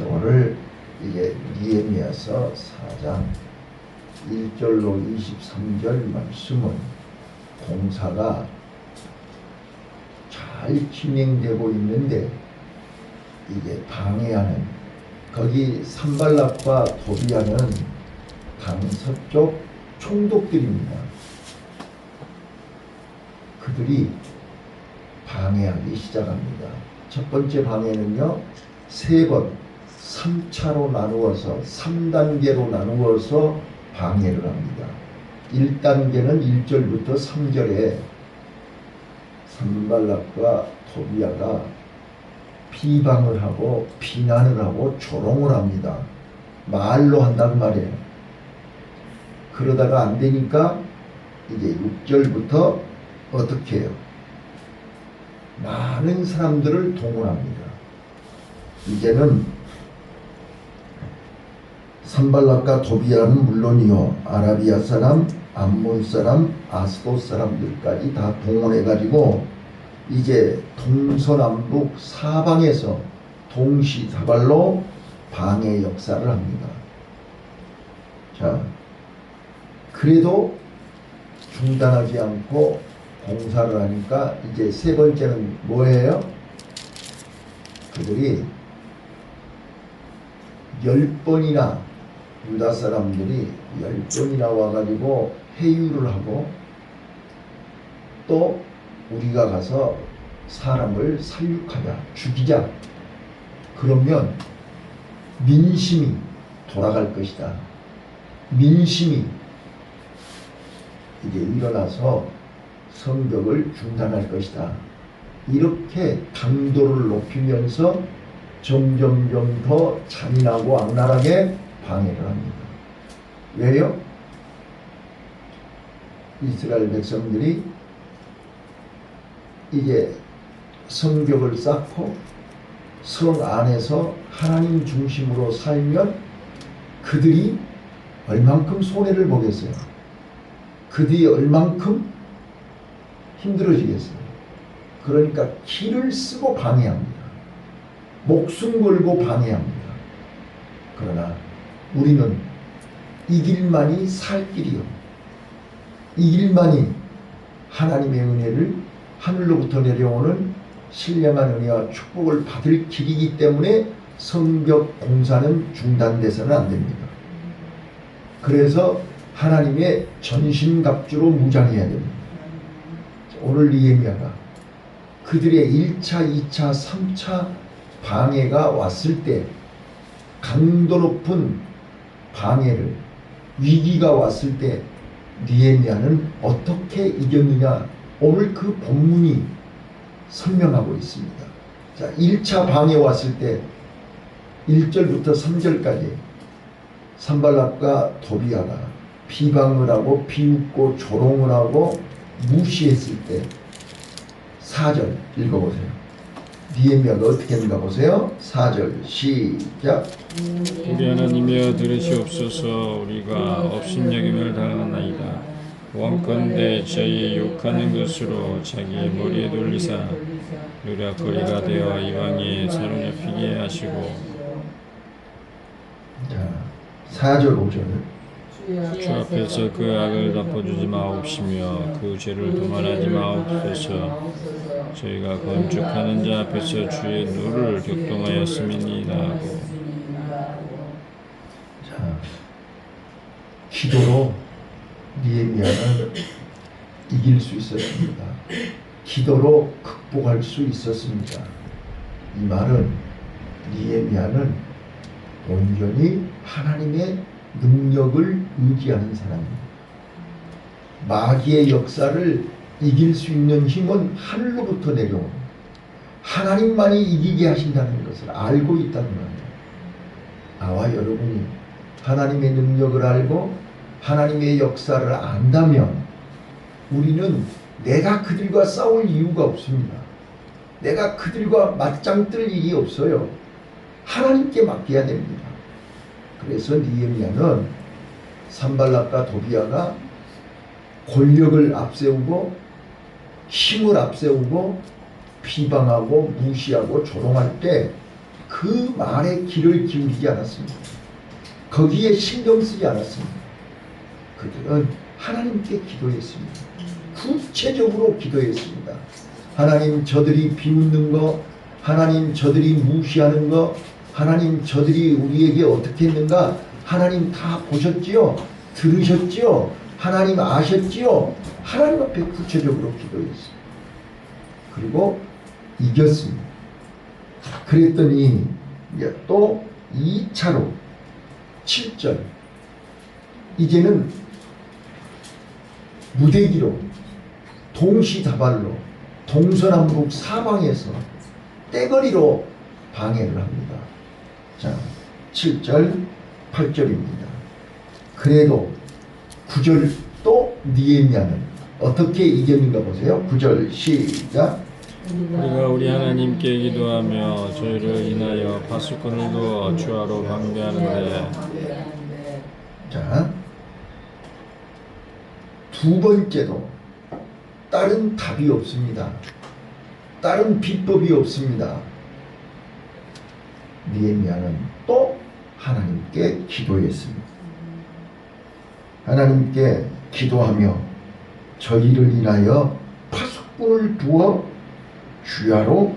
오늘 이게 느헤미야서 4장 1절로 23절 말씀은 공사가 잘 진행되고 있는데 이게 방해하는, 거기 산발락과 도비아는 강서쪽 총독들입니다. 그들이 방해하기 시작합니다. 첫 번째 방해는요, 3번 3차로 나누어서 3단계로 나누어서 방해를 합니다. 1단계는 1절부터 3절에 산발락과 도비아가 비방을 하고 비난을 하고 조롱을 합니다. 말로 한단 말이에요. 그러다가 안 되니까 이제 6절부터 어떻게 해요? 많은 사람들을 동원합니다. 이제는 산발락과 도비아는 물론이요, 아라비아 사람, 암몬 사람, 아스돗 사람들까지 다 동원해가지고 이제 동서남북 사방에서 동시다발로 방해 역사를 합니다. 자, 그래도 중단하지 않고 공사를 하니까 이제 3번째는 뭐예요? 그들이 10번이나, 유다 사람들이 10번이나 와가지고 회유를 하고, 또 우리가 가서 사람을 살육하자, 죽이자, 그러면 민심이 돌아갈 것이다. 민심이 이제 일어나서 성벽을 중단할 것이다. 이렇게 강도를 높이면서 점점점 더 잔인하고 악랄하게 방해를 합니다. 왜요? 이스라엘 백성들이 이제 성벽을 쌓고 성 안에서 하나님 중심으로 살면 그들이 얼만큼 손해를 보겠어요? 그들이 얼만큼 힘들어지겠어요? 그러니까 기를 쓰고 방해합니다. 목숨 걸고 방해합니다. 그러나 우리는 이 길만이 살 길이요, 이 길만이 하나님의 은혜를, 하늘로부터 내려오는 신령한 은혜와 축복을 받을 길이기 때문에 성벽 공사는 중단돼서는 안 됩니다. 그래서 하나님의 전신갑주로 무장해야 됩니다. 오늘 느헤미야가 그들의 1차, 2차, 3차 방해가 왔을 때, 강도 높은 방해를, 위기가 왔을 때 느헤미야는 어떻게 이겼느냐, 오늘 그 본문이 설명하고 있습니다. 자, 1차 방해 왔을 때 1절부터 3절까지 산발락과 도비아가 비방을 하고 비웃고 조롱을 하고 무시했을 때 4절 읽어보세요. 느헤미야가 어떻게 했는가 보세요. 4절 시작. 우리 하나님이여 들으시옵소서. 우리가 업신여김을 당하나이다. 원컨대 저희 욕하는 것으로 자기 머리에 돌리사 노략거리가 되어 이방에 사로잡히게 하시고. 자, 4절 5절. 주 앞에서 그 악을 덮어주지 마옵시며 그 죄를 도말하지 마옵소서. 저희가 건축하는 자 앞에서 주의 누를 격동하였음이니이다 하고. 자, 기도로 느헤미야는 이길 수 있었습니다. 기도로 극복할 수 있었습니다. 이 말은 느헤미야는 온전히 하나님의 능력을 의지하는 사람입니다. 마귀의 역사를 이길 수 있는 힘은 하늘로부터 내려오는, 하나님만이 이기게 하신다는 것을 알고 있다는 말이에요. 나와 여러분이 하나님의 능력을 알고 하나님의 역사를 안다면 우리는 내가 그들과 싸울 이유가 없습니다. 내가 그들과 맞짱 뜰 일이 없어요. 하나님께 맡겨야 됩니다. 그래서 느헤미야는 산발락과 도비아가 권력을 앞세우고 힘을 앞세우고 비방하고 무시하고 조롱할 때 그 말에 귀를 기울이지 않았습니다. 거기에 신경 쓰지 않았습니다. 그들은 하나님께 기도했습니다. 구체적으로 기도했습니다. 하나님, 저들이 비웃는 거, 하나님, 저들이 무시하는 거, 하나님, 저들이 우리에게 어떻게 했는가, 하나님 다 보셨지요? 들으셨지요? 하나님 아셨지요? 하나님 앞에 구체적으로 기도했습니다. 그리고 이겼습니다. 그랬더니 이제 또 2차로 7절, 이제는 무대기로 동시다발로 동서남북 사방에서 떼거리로 방해를 합니다. 자, 7절 8절입니다. 그래도 9절 또 느헤미야는 어떻게 이겼는가 보세요. 9절 시작. 우리가 우리 하나님께 기도하며 저희를 인하여 파수꾼을 두어 주하로 방대하는데. 자, 두 번째도 다른 답이 없습니다. 다른 비법이 없습니다. 느헤미야는 또 하나님께 기도했습니다. 하나님께 기도하며 저희를 인하여 파수꾼을 두어 주야로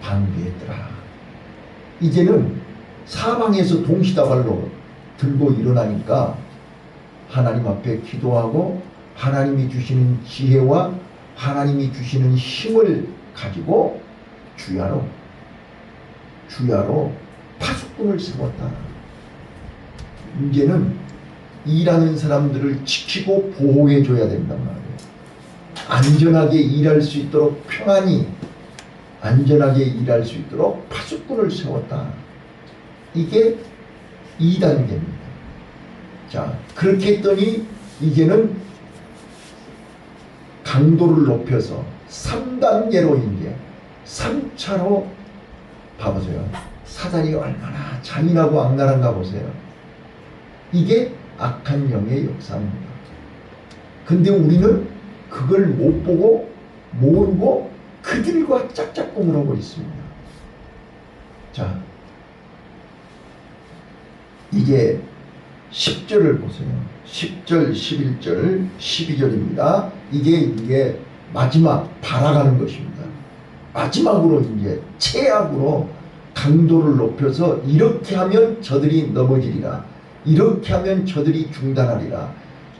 방비했더라. 이제는 사방에서 동시다발로 들고 일어나니까 하나님 앞에 기도하고 하나님이 주시는 지혜와 하나님이 주시는 힘을 가지고 주야로 파수꾼을 세웠다. 이제는 일하는 사람들을 지키고 보호해 줘야 된단 말이에요. 안전하게 일할 수 있도록, 평안히 안전하게 일할 수 있도록 파수꾼을 세웠다. 이게 2단계입니다. 자, 그렇게 했더니 이제는 강도를 높여서 3단계로 이제 3차로 봐보세요. 사단이 얼마나 잔인하고 악랄한가 보세요. 이게 악한 영의 역사입니다. 근데 우리는 그걸 못 보고 모르고 그들과 짝짝꿍을 하고 있습니다. 자, 이제 10절을 보세요. 10절, 11절, 12절입니다. 이게 마지막 바라가는 것입니다. 마지막으로 이제 최악으로 강도를 높여서 이렇게 하면 저들이 넘어지리라. 이렇게 하면 저들이 중단하리라.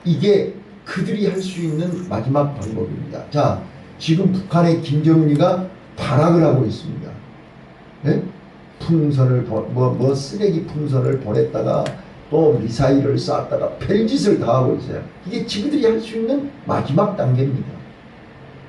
이게 그들이 할 수 있는 마지막 방법입니다. 자, 지금 북한의 김정은이가 발악을 하고 있습니다. 네? 풍선을 쓰레기 풍선을 보냈다가 또 미사일을 쐈다가 별짓을 다 하고 있어요. 이게 지그들이 할 수 있는 마지막 단계입니다.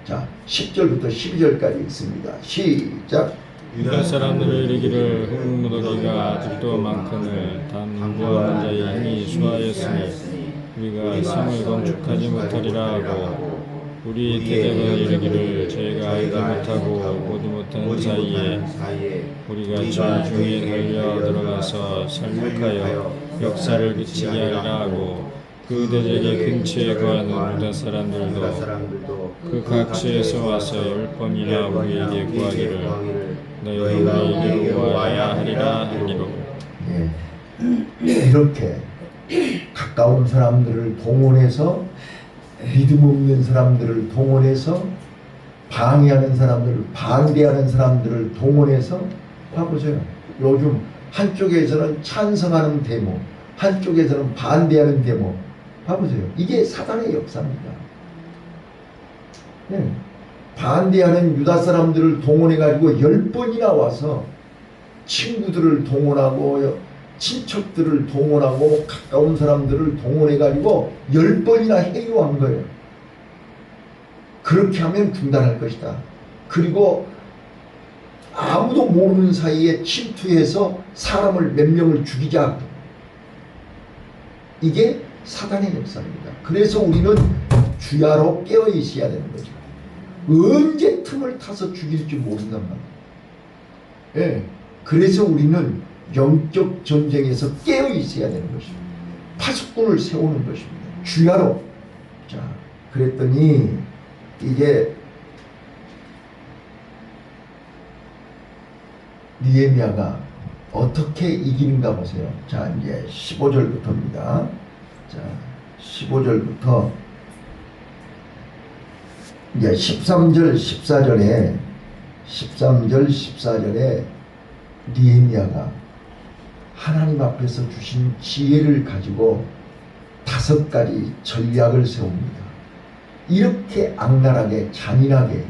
자, 10절부터 12절까지 있습니다. 시작. 유다 사람들을 이르기를 흙무더기가 아직도 많거늘 단 구하는 자의 힘이 수하였으니 우리가 성을 건축하지 못하리라 하고 우리 대대가 이르기를 저희가 알지 못하고 보지 못하는 사이에 우리가 저 중에 달려 들어가서 살육하여 역사를 그치게 하리라 하고 그 대적의 근처에 거하는 유다 사람들도 그 각지에서 와서 10번이나 우리에게 구하기를 너희는 우리에게로 와야 하리라 하니로. 이렇게 가까운 사람들을 동원해서, 믿음 없는 사람들을 동원해서, 방해하는 사람들을, 반대하는 사람들을 동원해서, 봐보세요. 요즘 한쪽에서는 찬성하는 데모, 한쪽에서는 반대하는 데모, 봐보세요. 이게 사단의 역사입니다. 네. 반대하는 유다 사람들을 동원해가지고 10번이나 와서 친구들을 동원하고 친척들을 동원하고 가까운 사람들을 동원해가지고 10번이나 해요한 거예요. 그렇게 하면 중단할 것이다. 그리고 아무도 모르는 사이에 침투해서 사람을 몇 명을 죽이자. 이게 사단의 역사입니다. 그래서 우리는 주야로 깨어 있어야 되는 거죠. 언제 틈을 타서 죽일지 모른단 말이에요. 예. 그래서 우리는 영적 전쟁에서 깨어 있어야 되는 것입니다. 파수꾼을 세우는 것입니다. 주야로. 자, 그랬더니 이제 느헤미야가 어떻게 이기는가 보세요. 자, 이제 15절부터입니다. 자, 15절부터 이제 13절, 14절에 느헤미야가 하나님 앞에서 주신 지혜를 가지고 5가지 전략을 세웁니다. 이렇게 악랄하게 잔인하게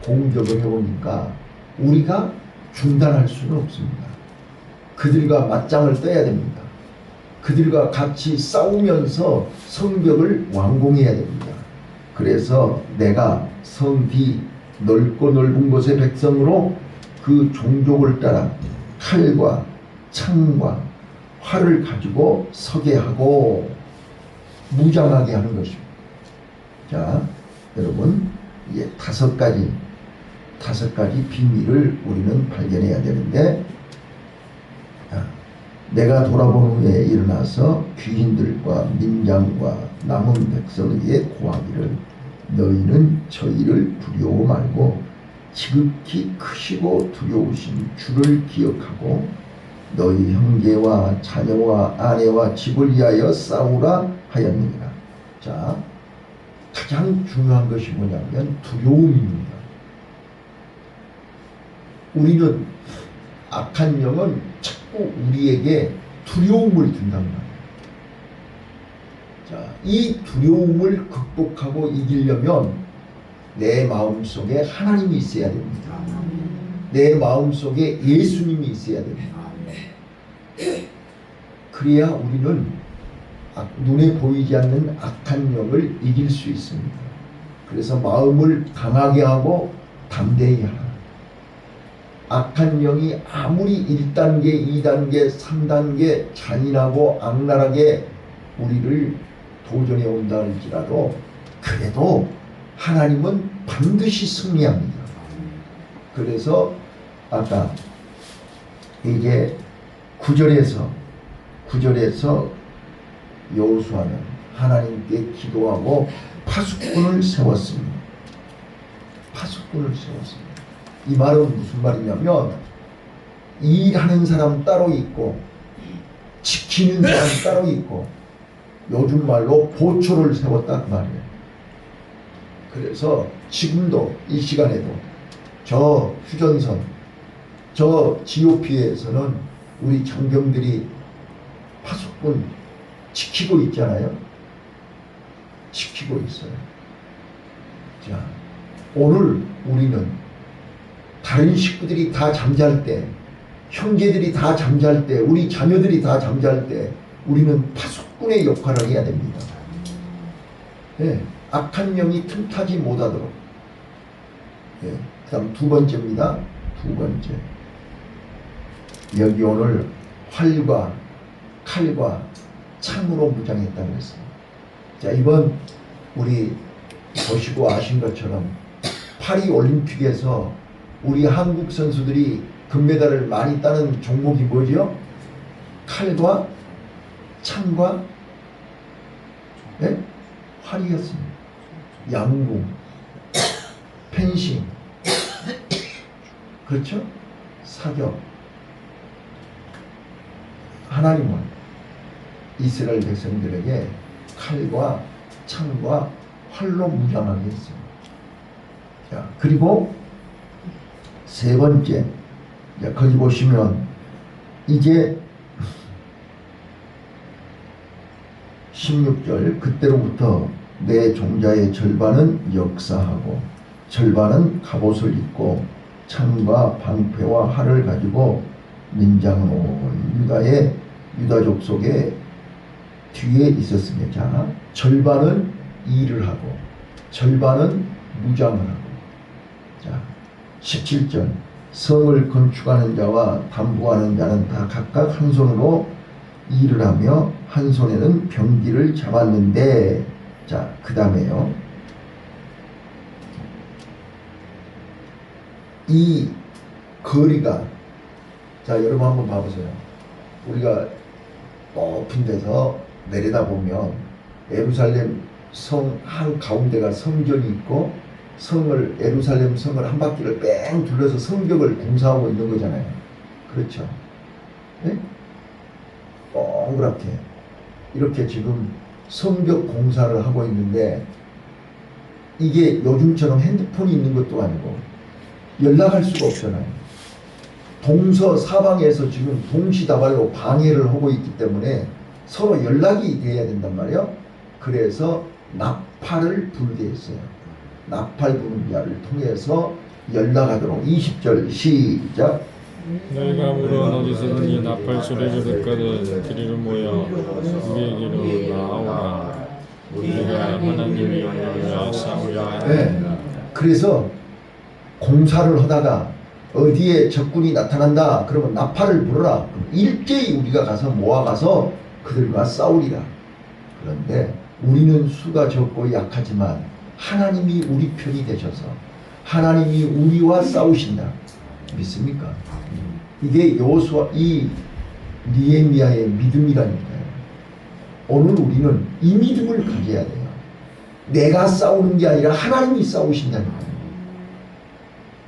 공격을 해오니까 우리가 중단할 수는 없습니다. 그들과 맞짱을 떠야 됩니다. 그들과 같이 싸우면서 성벽을 완공해야 됩니다. 그래서 내가 성 뒤 넓고 넓은 곳의 백성으로 그 종족을 따라 칼과 창과 활을 가지고 서게 하고 무장하게 하는 것입니다. 자, 여러분, 이제 5가지 비밀을 우리는 발견해야 되는데, 내가 돌아본 후에 일어나서 귀인들과 민장과 남은 백성에게 고하기를 너희는 저희를 두려워 말고 지극히 크시고 두려우신 주를 기억하고 너희 형제와 자녀와 아내와 집을 위하여 싸우라 하였느니라. 자, 가장 중요한 것이 뭐냐면 두려움입니다. 우리는 악한 영은 자꾸 우리에게 두려움을 준단 말이에요. 자, 이 두려움을 극복하고 이기려면 내 마음속에 하나님이 있어야 됩니다. 내 마음속에 예수님이 있어야 됩니다. 그래야 우리는 눈에 보이지 않는 악한 영을 이길 수 있습니다. 그래서 마음을 강하게 하고 담대히 하라. 악한 영이 아무리 1단계, 2단계, 3단계 잔인하고 악랄하게 우리를 도전해 온다 할지라도 그래도 하나님은 반드시 승리합니다. 그래서 아까 이제 9절에서 여호수아는 하나님께 기도하고 파수꾼을 세웠습니다. 파수꾼을 세웠습니다. 이 말은 무슨 말이냐면 일하는 사람 따로 있고 지키는 사람 따로 있고 요즘 말로 보초를 세웠다 그 말이에요. 그래서 지금도 이 시간에도 저 휴전선, 저 GOP에서는 우리 장병들이 파수꾼 지키고 있잖아요. 지키고 있어요. 자, 오늘 우리는 다른 식구들이 다 잠잘 때, 형제들이 다 잠잘 때, 우리 자녀들이 다 잠잘 때 우리는 파수꾼의 역할을 해야 됩니다. 네, 악한 영이 틈타지 못하도록. 네, 그 다음 2번째입니다. 2번째. 여기 오늘 활과 칼과 창으로 무장했다고 했습니다. 자, 이번 우리 보시고 아신 것처럼 파리 올림픽에서 우리 한국 선수들이 금메달을 많이 따는 종목이 뭐죠? 칼과 창과 네? 활이었습니다. 양궁, 펜싱, 그렇죠? 사격. 하나님은 이스라엘 백성들에게 칼과 창과 활로 무장하게 했습니다. 자, 그리고 3번째, 자, 거기 보시면 이제 16절, 그때로부터 내 종자의 절반은 역사하고 절반은 갑옷을 입고 창과 방패와 활을 가지고 민장은 온 유다족 속에 뒤에 있었으며, 자, 절반은 일을 하고 절반은 무장을 하고. 자, 17절, 성을 건축하는 자와 담보하는 자는 다 각각 한 손으로 일을 하며 한 손에는 병기를 잡았는데, 자, 그 다음에요, 이 거리가, 자, 여러분 한번 봐보세요. 우리가 높은 데서 내려다보면 예루살렘 성 한가운데가 성전이 있고 성을 예루살렘 성을 한 바퀴를 뺑 둘러서 성벽을 공사하고 있는 거잖아요. 그렇죠? 네? 동그랗게 이렇게 지금 성벽 공사를 하고 있는데 이게 요즘처럼 핸드폰이 있는 것도 아니고 연락할 수가 없잖아요. 동서사방에서 지금 동시다발로 방해를 하고 있기 때문에 서로 연락이 돼야 된단 말이에요. 그래서 나팔을 불게 했어요. 나팔 부는 자를 통해서 연락하도록. 20절 시작. 너희가 물론 어디서든지 나팔 소리를 듣거든 그리로 모여 우리에게로 나오라. 우리가 하나님이 우리를 위하여 싸우려 네. 하느니라. 그래서 공사를 하다가 어디에 적군이 나타난다 그러면 나팔을 불어라. 그럼 일제히 우리가 가서 모아가서 그들과 싸우리라. 그런데 우리는 수가 적고 약하지만 하나님이 우리 편이 되셔서 하나님이 우리와 싸우신다. 믿습니까? 이게 여호수아 이 느헤미야의 믿음이라니까요. 오늘 우리는 이 믿음을 가져야 돼요. 내가 싸우는 게 아니라 하나님이 싸우신다니까요.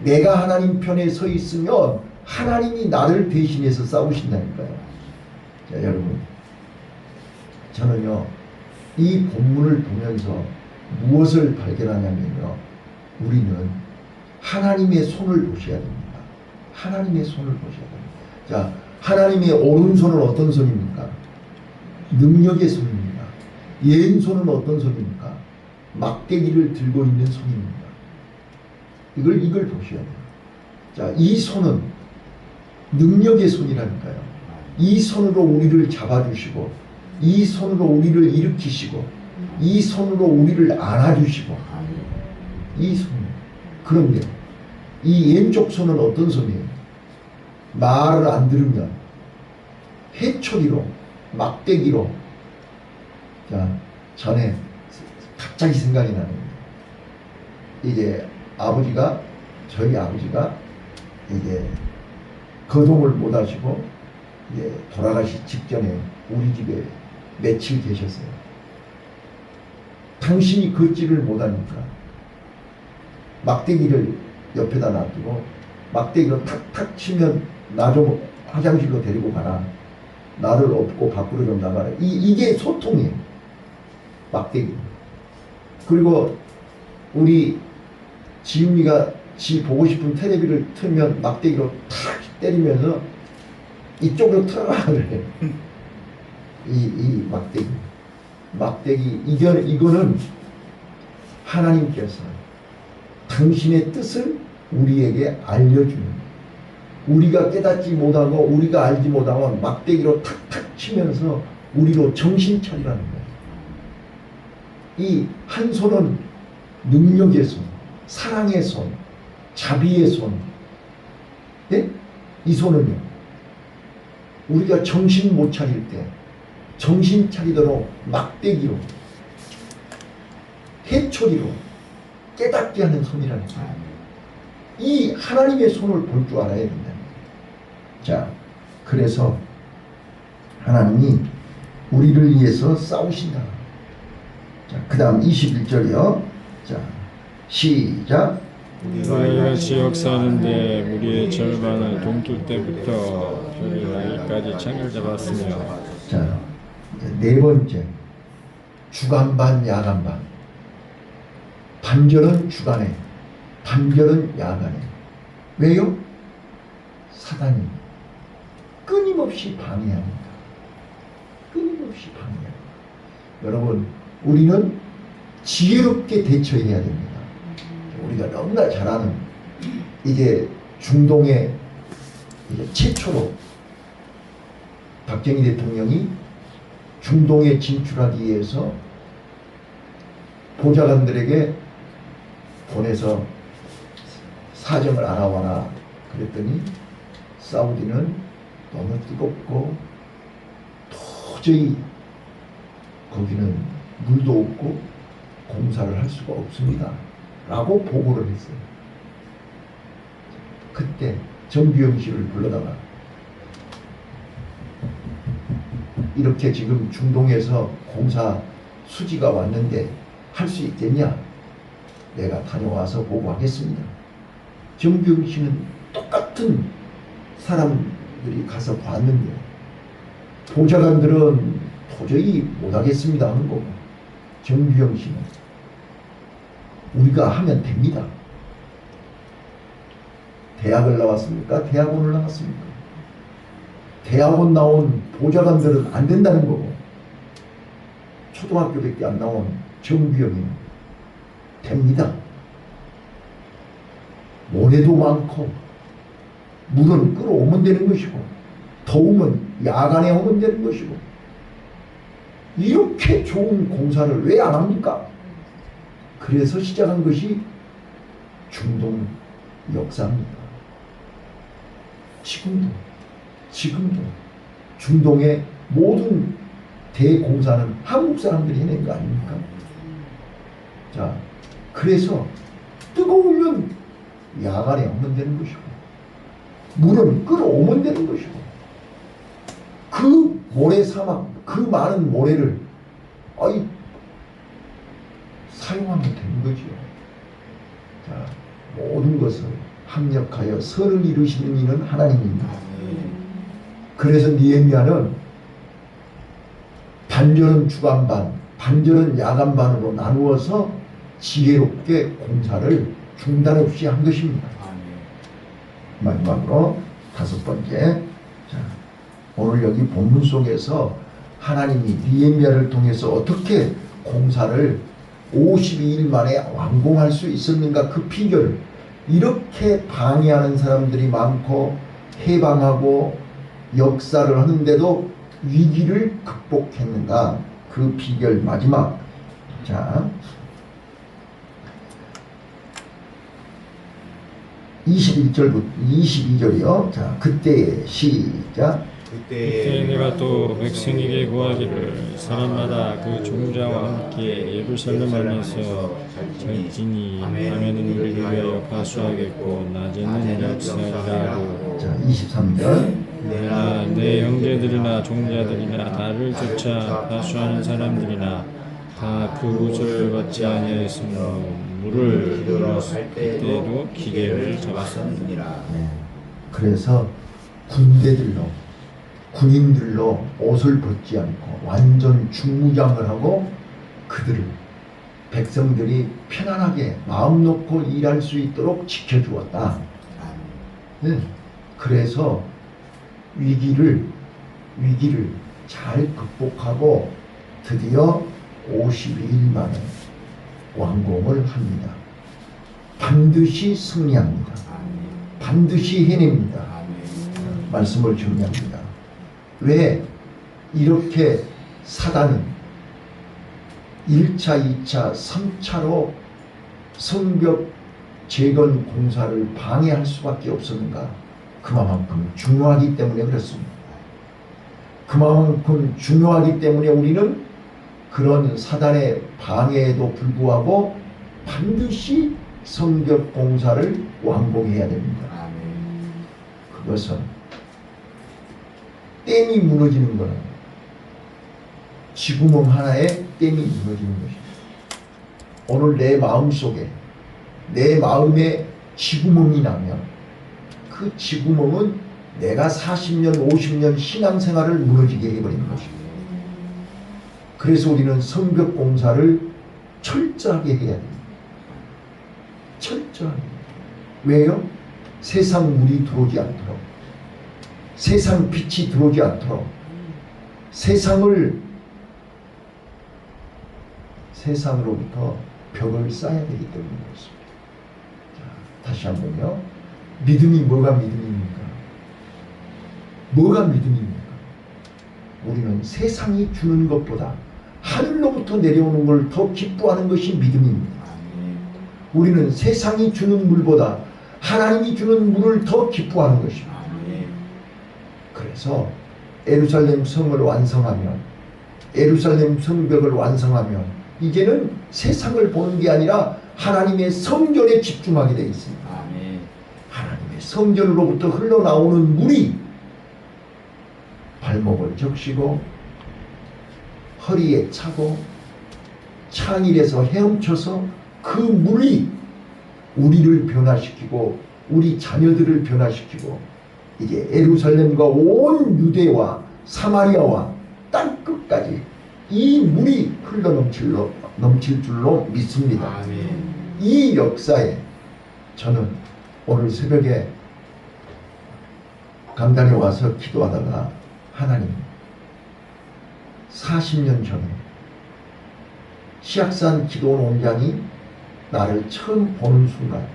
내가 하나님 편에 서 있으면 하나님이 나를 대신해서 싸우신다니까요. 자, 여러분, 저는요 이 본문을 보면서 무엇을 발견하냐면요, 우리는 하나님의 손을 보셔야 됩니다. 하나님의 손을 보셔야 됩니다. 자, 하나님의 오른손은 어떤 손입니까? 능력의 손입니다. 왼손은 어떤 손입니까? 막대기를 들고 있는 손입니다. 이걸 보셔야 돼요. 자, 이 손은 능력의 손이라니까요. 이 손으로 우리를 잡아주시고, 이 손으로 우리를 일으키시고, 이 손으로 우리를 안아주시고, 이 손. 그런데 이 왼쪽 손은 어떤 손이에요? 말을 안 들으면 회초리로, 막대기로. 자, 전에 갑자기 생각이 나는 거예요. 이제 저희 아버지가 이제 거동을 못 하시고 이제 돌아가시 직전에 우리 집에 며칠 계셨어요. 당신이 걷지를 못하니까 막대기를 옆에다 놔두고 막대기로 탁탁 치면 나 좀 화장실로 데리고 가라. 나를 업고 밖으로 좀 나가라. 이게 소통이에요. 막대기. 그리고 우리 지훈이가 지 보고 싶은 텔레비를 틀면 막대기로 탁 때리면서 이쪽으로 틀어라 그래. 이 막대기. 이거는 하나님께서 당신의 뜻을 우리에게 알려주는, 우리가 깨닫지 못하고 우리가 알지 못하면 막대기로 탁탁 치면서 우리로 정신 차리라는 거예요. 이 한 손은 능력의 손, 사랑의 손, 자비의 손. 네? 이 손은요, 우리가 정신 못 차릴 때 정신 차리도록 막대기로, 회초리로 깨닫게 하는 손이라니까. 이 하나님의 손을 볼 줄 알아야 된다. 자, 그래서 하나님이 우리를 위해서 싸우신다. 자, 그 다음 21절이요. 자, 시작. 너희가 지역 사는데 우리의 절반을 동틀 때부터 별이 나기까지 창을 잡았으며. 자, 네 번째, 주간반 야간반. 반절은 주간에, 반절은 야간에. 왜요? 사단이 끊임없이 방해합니다. 끊임없이 방해합니다. 여러분, 우리는 지혜롭게 대처해야 됩니다. 우리가 너무나 잘 아는, 이제 중동에 이제 최초로 박정희 대통령이 중동에 진출하기 위해서 보좌관들에게 보내서 사정을 알아와라 그랬더니 사우디는 너무 뜨겁고 도저히 거기는 물도 없고 공사를 할 수가 없습니다 라고 보고를 했어요. 그때 정규영 씨를 불러다가 이렇게 지금 중동에서 공사 수지가 왔는데 할 수 있겠냐? 내가 다녀와서 보고하겠습니다. 정규영 씨는 똑같은 사람들이 가서 봤는데 보좌관들은 도저히 못하겠습니다 하는 거고, 정규영 씨는 우리가 하면 됩니다. 대학을 나왔습니까? 대학원을 나왔습니까? 대학원 나온 보좌관들은 안 된다는 거고, 초등학교밖에 안 나온 정규영이는 됩니다. 모래도 많고 물은 끌어오면 되는 것이고 더우면 야간에 오면 되는 것이고, 이렇게 좋은 공사를 왜 안 합니까? 그래서 시작한 것이 중동 역사입니다. 지금도 중동의 모든 대공사는 한국 사람들이 해낸 거 아닙니까? 자, 그래서 뜨거우면 야간에 오면 되는 것이고 물은 끌어오면 되는 것이고, 그 모래 사막, 그 많은 모래를 사용하면 되는 거죠. 자, 모든 것을 합력하여 선을 이루시는 이는 하나님입니다. 그래서 느헤미야는 반절은 주간반, 반절은 야간반으로 나누어서 지혜롭게 공사를 중단 없이 한 것입니다. 마지막으로 5번째, 자, 오늘 여기 본문 속에서 하나님이 느헤미야를 통해서 어떻게 공사를 52일 만에 완공할 수 있었는가, 그 비결을, 이렇게 방해하는 사람들이 많고 해방하고 역사를 하는데도 위기를 극복했는가, 그 비결 마지막, 자 21절부터 22절이요. 자, 그때 시작. 그때 내가 또 백성에게 구하기를 사람마다 그 종자와 함께 예루살렘 안에서 절지니 밤에는 우리를 위하여 파수하겠고 낮에는 역사하리라 하고, 자, 23절. 내가 내 형제들이나 종자들이나 나를 쫓아 파수하는 사람들이나 다 그 구절을 받지 아니하였으므로 물을 들었을 때도 기계를 잡았느니라. 네. 그래서 군인들로 옷을 벗지 않고 완전 중무장을 하고 그들을, 백성들이 편안하게 마음 놓고 일할 수 있도록 지켜주었다. 네. 그래서 위기를 잘 극복하고 드디어 52일 만에 완공을 합니다. 반드시 승리합니다. 반드시 해냅니다. 말씀을 정리합니다. 왜 이렇게 사단은 1차, 2차, 3차로 성벽 재건 공사를 방해할 수밖에 없었는가? 그만큼 중요하기 때문에 그렇습니다. 그만큼 중요하기 때문에 우리는 그런 사단의 방해에도 불구하고 반드시 성벽 공사를 완공해야 됩니다. 그것은 댐이 무너지는 것은 지구멍 하나에 댐이 무너지는 것입니다. 오늘 내 마음속에, 내 마음에 지구멍이 나면 그 지구멍은 내가 40년, 50년 신앙생활을 무너지게 해버리는 것입니다. 그래서 우리는 성벽 공사를 철저하게 해야 됩니다. 철저하게. 왜요? 세상 물이 들어오지 않도록, 세상 빛이 들어오지 않도록, 세상으로부터 벽을 쌓아야 되기 때문에 그렇습니다. 자, 다시 한번요. 믿음이 뭐가 믿음입니까? 뭐가 믿음입니까? 우리는 세상이 주는 것보다 하늘로부터 내려오는 걸 더 기뻐하는 것이 믿음입니다. 우리는 세상이 주는 물보다 하나님이 주는 물을 더 기뻐하는 것입니다. 그래서 예루살렘 성을 완성하면, 예루살렘 성벽을 완성하면 이제는 세상을 보는 게 아니라 하나님의 성전에 집중하게 되어 있습니다. 하나님의 성전으로부터 흘러나오는 물이 발목을 적시고 허리에 차고 창일에서 헤엄쳐서 그 물이 우리를 변화시키고 우리 자녀들을 변화시키고 이제 예루살렘과 온 유대와 사마리아와 땅끝까지 이 물이 넘칠 줄로 믿습니다. 아멘. 이 역사에 저는 오늘 새벽에 강단에 와서 기도하다가 하나님 40년 전에 시악산 기도원 원장이 나를 처음 보는 순간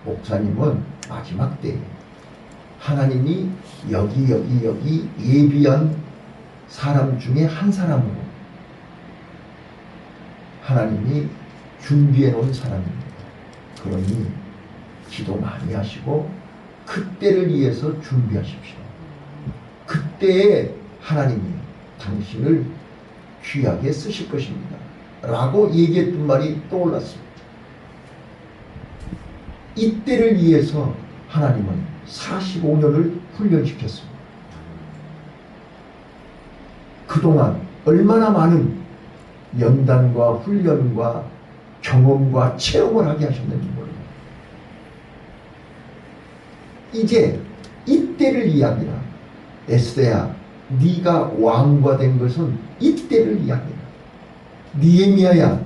목사님은 마지막 때에 하나님이 여기 예비한 사람 중에 한 사람으로 하나님이 준비해 놓은 사람입니다. 그러니 기도 많이 하시고 그때를 위해서 준비하십시오. 그때에 하나님이 당신을 귀하게 쓰실 것입니다. 라고 얘기했던 말이 떠올랐습니다. 이때를 위해서 하나님은 45년을 훈련시켰습니다. 그동안 얼마나 많은 연단과 훈련과 경험과 체험을 하게 하셨는지 모릅니다. 이제 이때를 이야기합니다. 에스더야, 네가 왕과 된 것은 이때를 이야기합니다. 느헤미야야,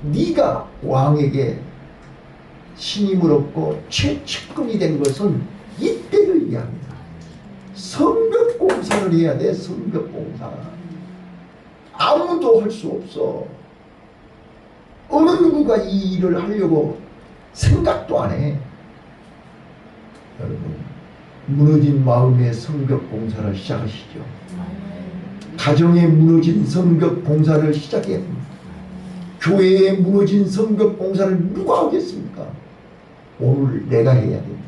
네가 왕에게 신임을 얻고 최측근이 된 것은 이때를 이야기합니다. 성벽공사를 해야 돼. 성벽공사. 아무도 할 수 없어. 어느 누구가 이 일을 하려고 생각도 안 해. 여러분, 무너진 마음의 성벽공사를 시작하시죠. 가정에 무너진 성벽공사를 시작해야 합니다. 교회에 무너진 성벽공사를 누가 하겠습니까? 오늘 내가 해야 됩니다.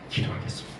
기도하겠습니다.